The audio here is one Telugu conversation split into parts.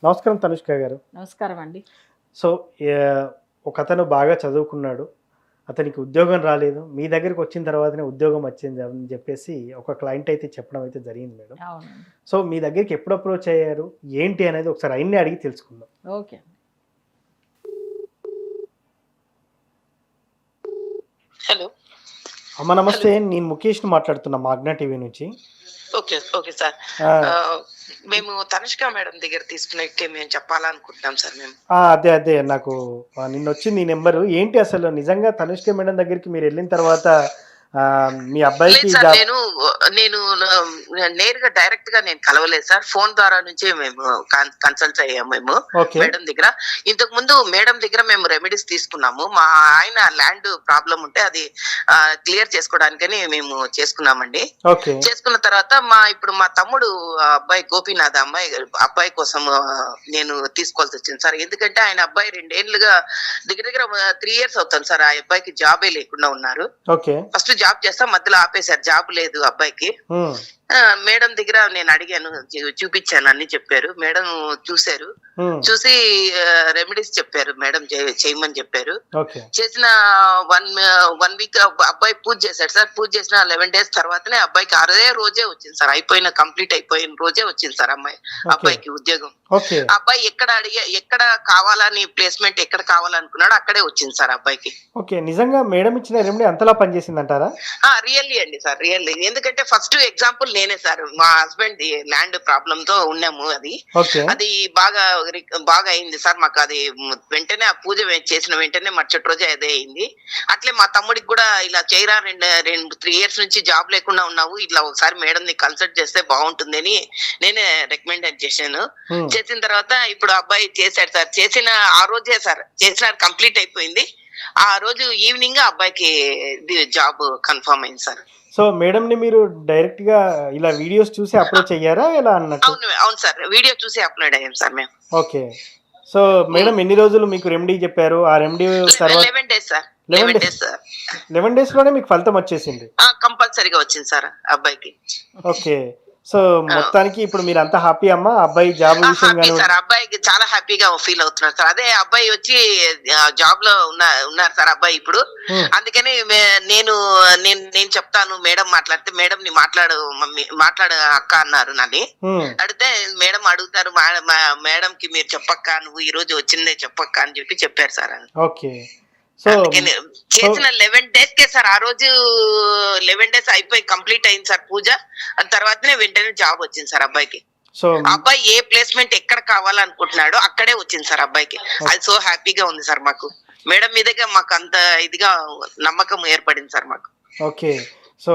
నమస్కారం తనుష్క గారు. నమస్కారం అండి. సో, ఒకతను బాగా చదువుకున్నాడు. అతనికి ఉద్యోగం రాలేదు. మీ దగ్గరికొచ్చిన తర్వాతనే ఉద్యోగం వచ్చింది అని జెప్పేసి ఒక క్లయింట్ అయితే చెప్పడం అయితే జరిగింది మేడం. అవునండి. సో, మీ దగ్గరికి ఎప్పుడు అప్రోచ్ అయ్యారు? ఏంటి అనేది ఒకసారి ఆయన్నే అడిగి తెలుసుకుందాం. ఓకే అండి. హలో. అమ్మ నమస్తే. హలో. నేను ముఖేష్‌ని మాట్లాడుతున్నా మాగ్నా టీవీ నుంచి. ఓకే. Okay sir. ఆ! మేము తనుష్క మేడం దగ్గర తీసుకున్నట్టే మేము చెప్పాలనుకుంటున్నాం సార్ మేము. అదే. నాకు నిన్నొచ్చింది ఈ నంబరు. ఏంటి అసలు నిజంగా తనుష్క మేడం దగ్గరికి మీరెళ్ళిన తర్వాత మీ లేదు అబ్బాయికి సార్. జాబ్ నేను నేరుగా డైరెక్ట్‌గా నేను కలవలేదు సార్. ఫోను ద్వారా నుంచే మేము కన్సల్ట్ అయ్యాము మేము ఓకే. మేడం దగ్గర. ఇంతకుముందు మేడం దగ్గర మేము రెమెడీస్ తీసుకున్నాము. మా ఆయన ల్యాండ్ ప్రాబ్లమ్ ఉంటే అది క్లియర్ చేసుకోవడానికని మేము చేసుకున్నామండి. ఓకే. చేసుకున్న తర్వాత ఇప్పుడు మా తమ్ముడు అబ్బాయి గోపీనాథ్ అబ్బాయి కోసం నేను తీసుకోవాల్సొచ్చింది సార్. ఎందుకంటే ఆయన అబ్బాయి 2 ఏళ్లుగా దగ్గర 3 ఇయర్స్ అవుతుంది సార్. ఆ అబ్బాయికి జాబే లేకుండా ఉన్నారు. ఓకే. ఫస్ట్ జాబ్ చేస్తా మధ్యలో ఆపేశారు. జాబ్ లేదు అబ్బాయికి. హ్మ్. మేడం దగ్గర నేను అడిగాను. చూపించాను, అన్ని చెప్పారు. మేడం చూసారు. హ్మ్. చూసి రెమెడీస్ చెప్పారు. మేడం చేయమని చెప్పారు. ఓకే. చేసిన 1 వీక్ అబ్బాయి పూజ చేశాడు సార్. పూజ చేసిన 11 డేస్ తర్వాతనే అబ్బాయికి అదే రోజే వచ్చింది సార్. కంప్లీట్ అయిపోయిన రోజే వచ్చింది సార్ ఓకే. అబ్బాయికి ఉద్యోగం. ఓకే. అబ్బాయి ఎక్కడ కావాలని ప్లేస్మెంట్ ఎక్కడ కావాలనుకున్నాడో అక్కడే వచ్చింది సార్ అబ్బాయికి. ఓకే. నిజంగా మేడం ఇచ్చిన రెమెడీ అంతలా పనిచేసిందంటారా? రియల్లీ అండి సార్. రియల్లీ. ఎందుకంటే ఫస్ట్ ఎగ్జాంపుల్ నేనే సార్. మా హస్బెండ్ ల్యాండ్ ప్రాబ్లమ్ తో ఉన్నాము. ఓకే. అది బాగా అయింది సార్. మాకు అది వెంటనే ఆ పూజ చేసిన వెంటనే మరుసటి రోజే అదే అయింది. అట్లే మా తమ్ముడికి కూడా ఇలా చేయరా 3 ఇయర్స్ నుంచి జాబ్ లేకుండా ఉన్నావు, ఇట్లా ఒకసారి మేడం ని కన్సల్ట్ చేస్తే బాగుంటుంది అని నేనే రికమెండ్ చేశాను. హ్మ్. చేసిన తర్వాత ఇప్పుడు అబ్బాయి చేశాడు సార్. చేసిన ఆ రోజే సార్ చేసినాడు, కంప్లీట్ అయిపోయింది. ఆ రోజు ఈవినింగ్ అబ్బాయికి జాబ్ కన్ఫర్మ్ అయింది సార్. సో, మేడంని మీరు డైరెక్ట్‌గా ఇలా వీడియోస్ చూసి అప్రోచ్ అయ్యారా? ఎలా అన్నట్టు? అవును సార్. వీడియో చూసి అప్లోడ్ అయ్యాం సార్ మేము. ఓకే. సో, మేడం ఎన్ని రోజులు మీకు రెమెడీ చెప్పారు? ఆ రెమెడీ తర్వాత 11 days sir. 11 11 days days sir. 11 డేస్‌లోనే మీకు ఫలితం వచ్చేసింది. కంపల్సరీగా వచ్చింది సార్ అబ్బాయికి. ఓకే. సో, మొత్తానికి ఇప్పుడు మీరంతా హ్యాపీ అమ్మా? అబ్బాయి జాబ్ విషయం హ్యాపీ గాని సార్. అబ్బాయికి చాలా హ్యాపీగా ఫీల్ అవుతున్నారు సార్. అదే అబ్బాయి వచ్చి జాబ్ లో ఉన్నారు సార్ అబ్బాయి ఇప్పుడు. హ్మ్. అందుకని నేను నేను చెప్తాను మేడం మాట్లాడితే, మేడం ని మాట్లాడు అక్క అన్నారు నన్ను. హ్మ్. అడిగితే మేడం అడుగుతారు, మేడం కి మీరు చెప్పక్క, నువ్వు ఈ రోజు వచ్చిందే చెప్పక్క అని చెప్పారు సార్. ఓకే. సో, అందుకని చేసిన 11 డేస్ కే సార్. ఆ రోజు 11 డేస్ అయిపోయి కంప్లీట్ అయింది సార్ పూజ. తర్వాతనే వెంటనే జాబ్ వచ్చింది సార్ అబ్బాయికి. సో అబ్బాయి ఏ ప్లేస్మెంట్ ఎక్కడ కావాలనుకుంటున్నాడో అక్కడే వచ్చింది సార్ అబ్బాయికి. అది సో హ్యాపీగా ఉంది సార్ మాకు. మేడం మీదగా మాకు అంత ఇదిగా నమ్మకం ఏర్పడింది సార్ మాకు. ఓకే. సో,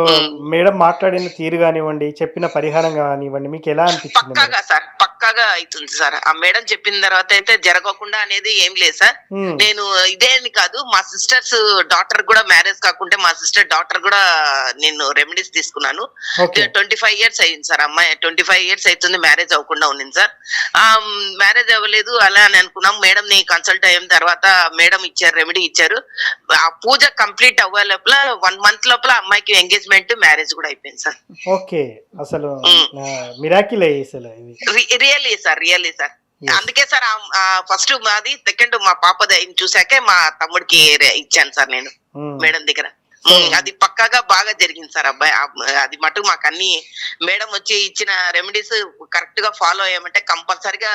మేడం మాట్లాడిన తీరు గానివ్వండి, చెప్పిన పరిహారం గానివ్వండి, మీకెలా అనిపించింది మరి? పక్కాగా అయితుంది సార్. ఆ మేడం చెప్పిన తర్వాత అయితే జరగకుండా అనేది ఏం లేదు సార్. హ్మ్. నేను ఇదే అని కాదు, మా సిస్టర్స్ డాటర్ కూడా మ్యారేజ్ కాకుంటే మా సిస్టర్ డాటర్ కూడా నేను రెమెడీస్ తీసుకున్నాను. ఓకే. 25 ఇయర్స్ అయింది సార్. అమ్మాయి 25 ఇయర్స్ అవుతుంది మ్యారేజ్ అవ్వకుండా ఉన్నింది సార్. మ్యారేజ్ అవ్వలేదు అలా అని అనుకున్నాం. మేడం ని కన్సల్ట్ అయిన తర్వాత మేడం ఇచ్చారు, రెమెడీ ఇచ్చారు. ఆ పూజ కంప్లీట్ అవ్వే లోపల 1 మంత్ లోపల అమ్మాయికి ఎంగేజ్మెంట్, మ్యారేజ్ కూడా అయిపోయింది సార్. ఓకే. అసలు మిరాకిలే అసలు ఇది. Really sir. Yes. అందుకే సార్ ఫస్ట్ మాది, సెకండ్ మా పాపది చూసాకే మా తమ్ముడికి ఇచ్చాను సార్ నేను హ్మ్. మేడం దగ్గర. అది పక్కాగా బాగా జరిగింది సార్. అది మటుకు మాకు అన్ని మేడం వచ్చి ఇచ్చిన రెమెడీస్ కరెక్ట్ గా ఫాలో అయ్యామంటే కంపల్సరిగా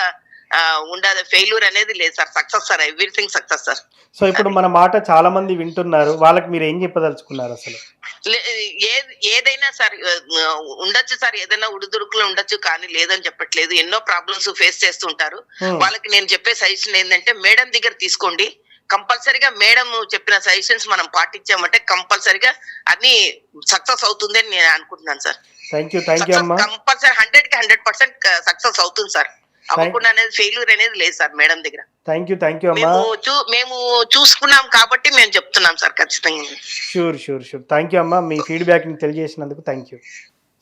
ఉండదు, ఫెయిల్యూర్ అనేది లేదు sir. Success sir, everything success sir. So, ఇప్పుడు మన మాట చాలా మంది వింటున్నారు. వాళ్ళకి మీరు ఏం చెప్పదలుచుకున్నారు అసలు? ఏదైనా సార్ ఉండొచ్చు సార్. ఏదైనా ఉడుదుడుకులు ఉండొచ్చు, కానీ లేదని చెప్పట్లేదు. ఎన్నో ప్రాబ్లమ్స్ ఫేస్ చేస్తుంటారు. హ్మ్. వాళ్ళకి నేను చెప్పే సజెషన్ ఏంటంటే మేడం దగ్గర తీసుకోండి. కంపల్సరీగా మేడం చెప్పిన సజెషన్స్ మనం పాటించామంటే కంపల్సరీగా అన్ని సక్సెస్ అవుతుంది అని నేను అనుకుంటున్నాను సార్. థ్యాంక్ యూ అమ్మా. కంపల్సరీ 100% సక్సెస్ అవుతుంది సార్. అవ్వకుండా అనేది ఫెయిల్యూర్ అనేది లేదు సార్ మేడం దగ్గర. థ్యాంక్ యూ అమ్మా. మేము చూసుకున్నాం కాబట్టి మేము చెప్తున్నాం సార్ ఖచ్చితంగా. షూర్. థ్యాంక్ యూ అమ్మా. మీ ఫీడ్‌బ్యాక్‌ని తెలియజేసినందుకు థ్యాంక్ యూ.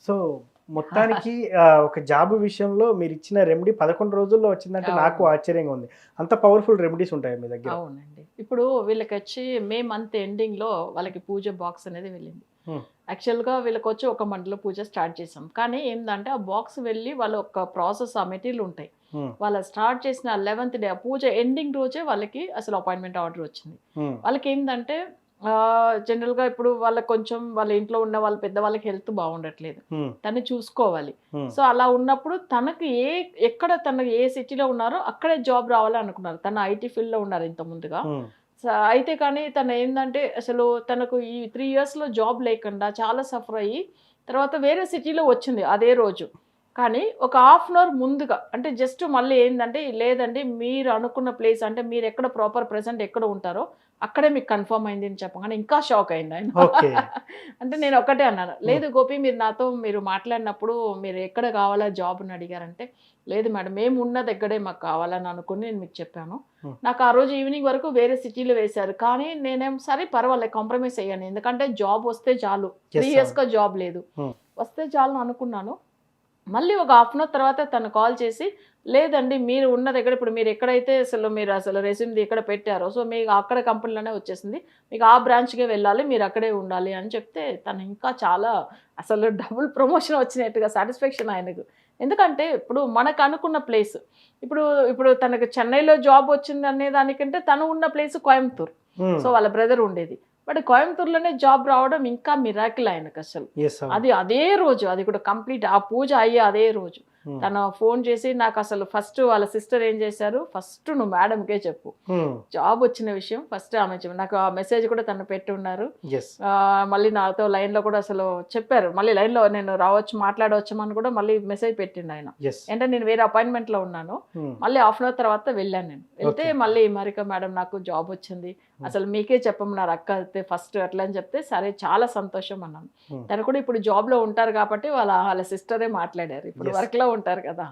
సో, మొత్తానికి ఒక జాబ్ విషయంలో మీరిచ్చిన రెమెడీ 11 రోజుల్లో వచ్చిందంటే నాకు ఆశ్చర్యంగా ఉంది. అంత పవర్‌ఫుల్ రెమెడీస్ ఉంటాయా మీ దగ్గర? అవునండి. ఇప్పుడు వీళ్ళకొచ్చి మే మంత్ ఎండింగ్‌లో వాళ్ళకి పూజ బాక్స్ అనేది వెళ్ళింది. యాక్చువల్‌గా వీళ్ళకొచ్చి ఒక మంత్‌లో పూజ స్టార్ట్ చేసాం. కానీ ఏందంటే ఆ బాక్స్ వెళ్ళి వాళ్ళ ఒక ప్రాసెస్, ఆ మెటీరియల్ ఉంటాయి. వాళ్ళ స్టార్ట్ చేసిన 11th డే పూజ ఎండింగ్ రోజే వాళ్ళకి అసలు అపాయింట్మెంట్ ఆర్డర్ వచ్చింది. వాళ్ళకి ఏంటంటే జనరల్గా ఇప్పుడు వాళ్ళకి కొంచెం వాళ్ళ ఇంట్లో ఉన్న వాళ్ళ పెద్దవాళ్ళకి హెల్త్ బాగుండట్లేదు, తను చూసుకోవాలి. సో అలా ఉన్నప్పుడు తనకు ఎక్కడ తను ఏ సిటీలో ఉన్నారో అక్కడే జాబ్ రావాలి అనుకున్నారు. తను ఐటీ ఫీల్డ్లో ఉన్నారు ఇంత ముందుగా. అయితే కానీ తను ఏంటంటే అసలు తనకు ఈ 3 yearsలో జాబ్ లేకుండా చాలా సఫర్ అయ్యి తర్వాత వేరే సిటీలో వచ్చింది అదే రోజు. కానీ ఒక హాఫ్ అన్ అవర్ ముందుగా అంటే జస్ట్ మళ్ళీ ఏంటంటే లేదండి మీరు అనుకున్న ప్లేస్ అంటే మీరు ఎక్కడ ప్రాపర్ ప్రెసెంట్ ఎక్కడ ఉంటారో అక్కడే మీకు కన్ఫర్మ్ అయింది అని చెప్పగానే ఇంకా షాక్ అయింది ఆయన. అంటే నేను ఒకటే అన్నాను, లేదు గోపి మీరు నాతో మీరు మాట్లాడినప్పుడు మీరు ఎక్కడ కావాలా జాబ్ అని అడిగారంటే, లేదు మేడం మేము ఉన్న దగ్గరే మాకు కావాలని అనుకుని నేను మీకు చెప్పాను. నాకు ఆ రోజు ఈవినింగ్ వరకు వేరే సిటీలో వేశారు, కానీ నేనేం సరే పర్వాలేదు కాంప్రమైజ్ అయ్యాను, ఎందుకంటే జాబ్ వస్తే చాలు, 3 yearsగా జాబ్ లేదు, వస్తే చాలు అనుకున్నాను. మళ్ళీ ఒక హాఫ్ అన్ అవర్ తర్వాత తను కాల్ చేసి, లేదండి మీరు ఉన్న దగ్గర ఇప్పుడు మీరు ఎక్కడైతే మీరు అసలు రెజ్యూమ్ది ఎక్కడ పెట్టారో సో మీకు అక్కడ కంపెనీలోనే వచ్చేసింది, మీకు ఆ బ్రాంచ్కే వెళ్ళాలి, మీరు అక్కడే ఉండాలి అని చెప్తే తను ఇంకా చాలా అసలు డబుల్ ప్రమోషన్ వచ్చినట్టుగా సాటిస్ఫాక్షన్ ఆయనకు. ఎందుకంటే ఇప్పుడు మనకు అనుకున్న ప్లేస్ ఇప్పుడు తనకు చెన్నైలో జాబ్ వచ్చింది అనే దానికంటే తను ఉన్న ప్లేస్ కోయంబత్తూర్. సో వాళ్ళ బ్రదర్ ఉండేది, బట్ కోయంబత్తూర్లోనే జాబ్ రావడం ఇంకా మిరాకిల్ ఆయనకు అసలు. అది అదే రోజు, అది కూడా కంప్లీట్ ఆ పూజ అయ్యే అదే రోజు తను ఫోన్ చేసి నాకు అసలు ఫస్ట్ వాళ్ళ సిస్టర్ ఏం చేశారు, ఫస్ట్ నువ్వు మేడంకే చెప్పు జాబ్ వచ్చిన విషయం, ఫస్ట్ ఆమె చెప్పు. నాకు ఆ మెసేజ్ కూడా తను పెట్టి ఉన్నారు. మళ్ళీ నాతో లైన్లో కూడా అసలు చెప్పారు, మళ్ళీ లైన్లో నేను రావచ్చు మాట్లాడవచ్చామని కూడా మళ్ళీ మెసేజ్ పెట్టిండు ఆయన. అంటే నేను వేరే అపాయింట్మెంట్లో ఉన్నాను, మళ్ళీ హాఫ్ అన్ అవర్ తర్వాత వెళ్ళాను. నేను వెళ్తే మళ్ళీ మరిక మేడం నాకు జాబ్ వచ్చింది, అసలు మీకే చెప్పమన్నారు అక్క అయితే ఫస్ట్ అట్లా అని చెప్తే సరే చాలా సంతోషం అన్నాను. తను కూడా ఇప్పుడు జాబ్లో ఉంటారు కాబట్టి వాళ్ళ సిస్టరే మాట్లాడారు, ఇప్పుడు వర్క్లో ఉంటారు కదా.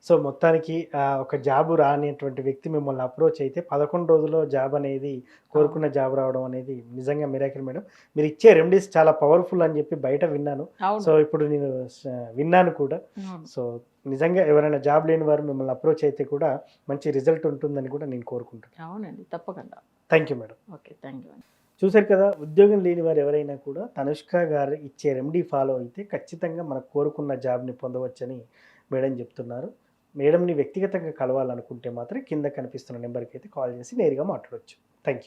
సో మొత్తానికి ఒక జాబ్ రానిటువంటి వ్యక్తి మిమ్మల్ని అప్రోచ్ అయితే 11 రోజుల్లో జాబ్ అనేది కోరుకున్న జాబ్ రావడం అనేది నిజంగా మిరాకిల్ మేడం. మీరు ఇచ్చే రెమెడీస్ చాలా పవర్ఫుల్ అని చెప్పి బయట విన్నాను, సో ఇప్పుడు నేను విన్నాను కూడా. సో నిజంగా ఎవరైనా జాబ్ లేని వారు మిమ్మల్ని అప్రోచ్ అయితే కూడా మంచి రిజల్ట్ ఉంటుందని కూడా నేను కోరుకుంటున్నాను. అవునండి, తప్పకుండా. Thank you madam. Okay, thank you. చూశారు కదా, ఉద్యోగం లేని వారు ఎవరైనా కూడా తనుష్క గారు ఇచ్చే రెమెడీ ఫాలో అయితే ఖచ్చితంగా మనకు కోరుకున్న జాబ్ని పొందవచ్చని మేడం చెప్తున్నారు. మేడంని వ్యక్తిగతంగా కలవాలనుకుంటే మాత్రం కింద కనిపిస్తున్న నెంబర్కి అయితే కాల్ చేసి నేరుగా మాట్లాడవచ్చు. Thank you.